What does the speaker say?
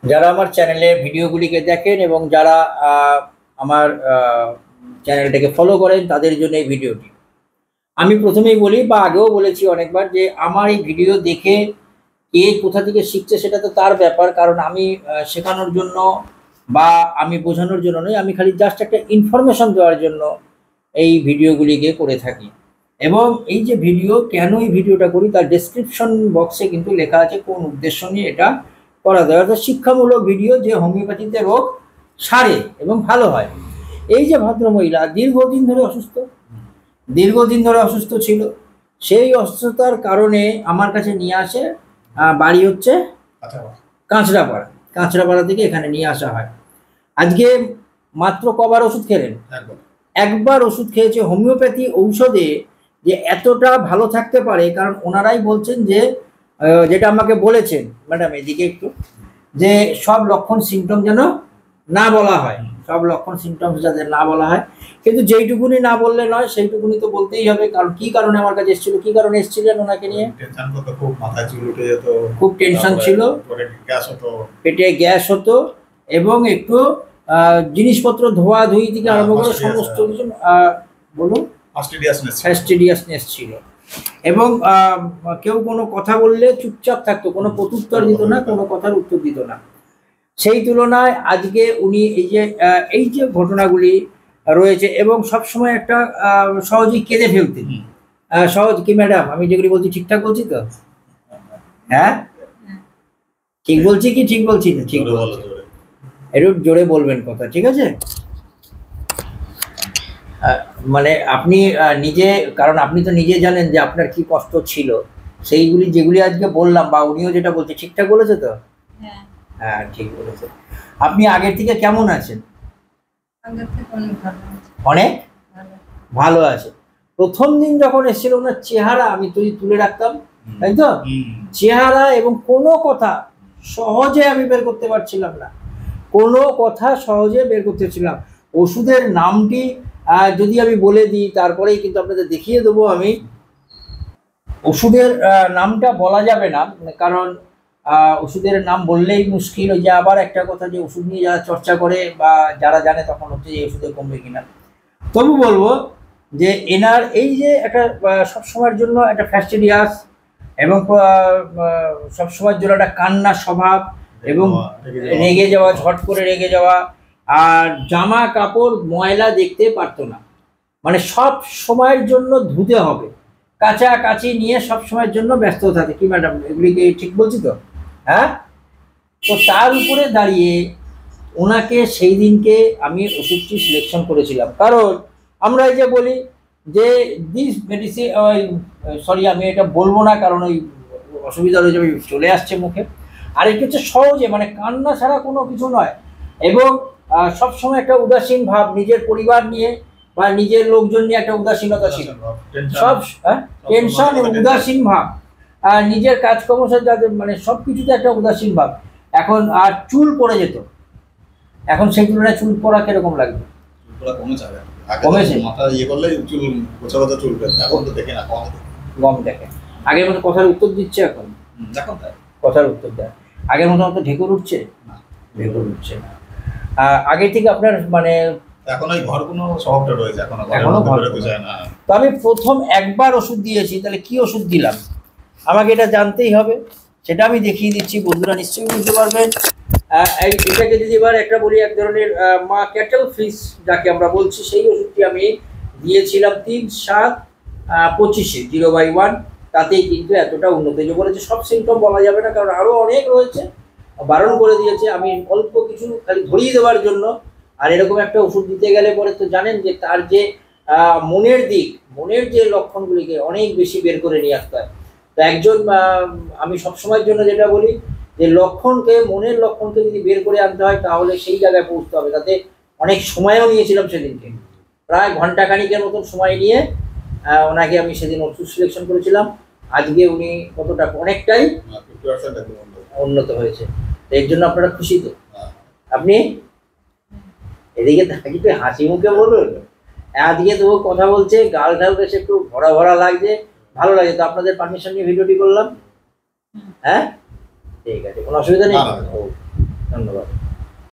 যারা আমার চ্যানেলে ভিডিওগুলিকে দেখেন এবং যারা আমার চ্যানেলটাকে ফলো করেন তাদের জন্য এই ভিডিওটি। আমি প্রথমেই বলি বা আগেও বলেছি অনেকবার যে আমার এই ভিডিও দেখে কে কোথা থেকে শিখছে সেটা তো তার ব্যাপার, কারণ আমি শেখানোর জন্য বা আমি বোঝানোর জন্য নয়, আমি খালি জাস্ট একটা ইনফরমেশন দেওয়ার জন্য এই ভিডিওগুলিকে করে থাকি। এবং এই যে ভিডিও, কেন এই ভিডিওটা করি তার ডেসক্রিপশন বক্সে কিন্তু লেখা আছে কোন উদ্দেশ্য নিয়ে এটা করা যায়। অর্থাৎ শিক্ষামূলক ভিডিও যে হোমিওপ্যাথিতে রোগ সারে এবং ভালো হয়। এই যে ভদ্রমহিলা দীর্ঘদিন ধরে অসুস্থ ছিল, সেই অসুস্থতার কারণে আমার কাছে নিয়ে আসে। বাড়ি হচ্ছে কাঁচরাপাড়া থেকে এখানে নিয়ে আসা হয়। আজকে মাত্র কবার ওষুধ খেলেন? একবার ওষুধ খেয়েছে। হোমিওপ্যাথি ঔষধে যে এতটা ভালো থাকতে পারে, কারণ ওনারাই বলছেন যে যেটা আমাকে বলেছেন ম্যাডাম, এদিকে একটু, যে সব লক্ষণ সিমটম যেন না বলা হয়, সব লক্ষণ সিমটমস যাদের না বলা হয়। কিন্তু যেইটুকুনি না বললে নয়, সেইটুকুনি তো বলতেই হবে। কারণ কি কারণে আমার কাছে এসেছিল, কি কারণে এসেছিলেন ওনাকে নিয়ে? খুব মাথা চুল উঠে যেত, খুব টেনশন ছিল, পেটে গ্যাস হতো এবং একটু জিনিসপত্র ধোয়াধুয়ি থেকে আরম্ভ করে সমস্ত কিছু বলুন ফ্যাস্টিডিয়াসনেস ছিল। এবং কেউ কোনো কথা বললে চুপচাপ থাকতো, কোনো প্রত্যুত্তর দিত না, কোনো কথার উত্তর দিত না। সেই তুলনায় আজকে উনি এই যে ঘটনাগুলি রয়েছে এবং সবসময় একটা সহজেই কেঁদে ফেলতেন। সহজ কি ম্যাডাম, আমি যেগুলি বলছি ঠিকঠাক বলছি তো? হ্যাঁ, ঠিক বলছি কি ঠিক বলছি না? ঠিক বলছি, একটু জোরে বলবেন কথা, ঠিক আছে? মানে আপনি নিজে, কারণ আপনি তো নিজে জানেন যে আপনার কি কষ্ট ছিল, সেইগুলি যেগুলি আজকে বললাম বা উনিও যেটা বলছে ঠিকঠাক বলেছে তো? হ্যাঁ, ঠিক বলেছে। আপনি আগের থেকে কেমন আছেন? অনেক ভালো আছে। প্রথম দিন যখন এসেছিল ওনার চেহারা আমি তুলে রাখতাম, তাই তো? চেহারা এবং কোনো কথা সহজে আমি বের করতে পারছিলাম না, কোনো কথা সহজে বের করতে পারছিলাম। ওষুধের নামটি যদি আমি বলে দিই, তারপরেই কিন্তু আপনাদের দেখিয়ে দেবো আমি। ওষুধের নামটা বলা যাবে না, কারণ ওষুধের নাম বললেই মুশকিল। ওই যে আবার একটা কথা, যে ওষুধ নিয়ে যারা চর্চা করে বা যারা জানে, তখন হচ্ছে যে ওষুধে কমবে কিনা। তবু বলবো যে এনার এই যে একটা সবসময়ের জন্য একটা ফ্যাস্টিডিয়াস এবং সবসময়ের জন্য একটা কান্নার স্বভাব এবং রেগে যাওয়া, ঝট করে রেগে যাওয়া, আর জামা কাপড় ময়লা দেখতে পারতো না, মানে সব সময়ের জন্য ধুতে হবে, কাছাকাছি নিয়ে সব সময়ের জন্য ব্যস্ত থাকে। কি ম্যাডাম, এগুলিকে ঠিক বলছি তো? হ্যাঁ। তো তার উপরে দাঁড়িয়ে ওনাকে সেই দিনকে আমি ওষুধটি সিলেকশন করেছিলাম, কারণ আমরা এই যে বলি যে দিস মেডিসিন, সরি আমি এটা বলবো না, কারণ ওই অসুবিধা হয়ে যাবে, চলে আসছে মুখে। আর এটা হচ্ছে সহজে, মানে কান্না ছাড়া কোনো কিছু নয়। এবং সবসময় একটা উদাসীন ভাব, নিজের পরিবার নিয়ে বা নিজের লোকজন নিয়ে একটা উদাসীনতা ছিল, সব টেনশন এবং উদাসীন ভাব, নিজের কাজকর্ম সাথে মানে সব কিছুতে একটা উদাসীন ভাব। এখন আর চুল পড়ে যেত, এখন সেই তুলনায় চুল পড়া কিরকম লাগবে? কমেছে, কম দেখে। আগের মতো কথার উত্তর দিচ্ছে, এখন কথার উত্তর দেয়। আগের মতো অত ঢেকুর উঠছে, ঢেকুর উঠছে না। আগে থেকে আপনার মানে এখন ওই ঘরগুলো স্বভাবটা রয়েছে, এখনো বেরোতে চায় না। তো আমি প্রথম একবার ওষুধ দিয়েছি, তাহলে কি ওষুধ দিলাম আমাকে এটা জানতেই হবে, সেটা আমি দেখিয়ে দিচ্ছি, বন্ধুরা নিশ্চয়ই বুঝতে পারবেন। এটাকে যদি এবার একটা বলি, এক ধরনের মা ক্যাটেল ফিশ যাকে আমরা বলছি, সেই ওষুধটি আমি দিয়েছিলাম 3/7/25 0/1। তাতেই কিন্তু এতটা উন্নত। যে বলেছে সব সিমটম বলা যাবে না, কারণ আরও অনেক রয়েছে, বারণ করে দিয়েছে। আমি অল্প কিছু খালি ধরিয়ে দেওয়ার জন্য। আর এরকম একটা ওষুধ দিতে গেলে পরে তো জানেন যে তার যে মনের দিক, মনের যে লক্ষণগুলিকে অনেক বেশি বের করে নিয়ে আসতে হয়। তো একজন আমি সবসময়ের জন্য যেটা বলি যে লক্ষণকে, মনের লক্ষণকে যদি বের করে আনতে হয়, তাহলে সেই জায়গায় পৌঁছতে হবে। তাতে অনেক সময়ও নিয়েছিলাম সেদিনকে, প্রায় ঘন্টাখানিকের মতন সময় নিয়ে ওনাকে আমি সেদিন ওষুধ সিলেকশন করেছিলাম। আজকে উনি কতটা, অনেকটাই উন্নত হয়েছে। এর জন্য আপনারা খুশি তো? আপনি এদিকে একটু হাসি মুখে বলুন। আজকে তো কথা বলছে, গাল ঢাল বেশ একটু ভরা ভরা লাগছে, ভালো লাগে। তো আপনাদের পারমিশন নিয়ে ভিডিওটি করলাম। হ্যাঁ, ঠিক আছে, কোনো অসুবিধা নেই।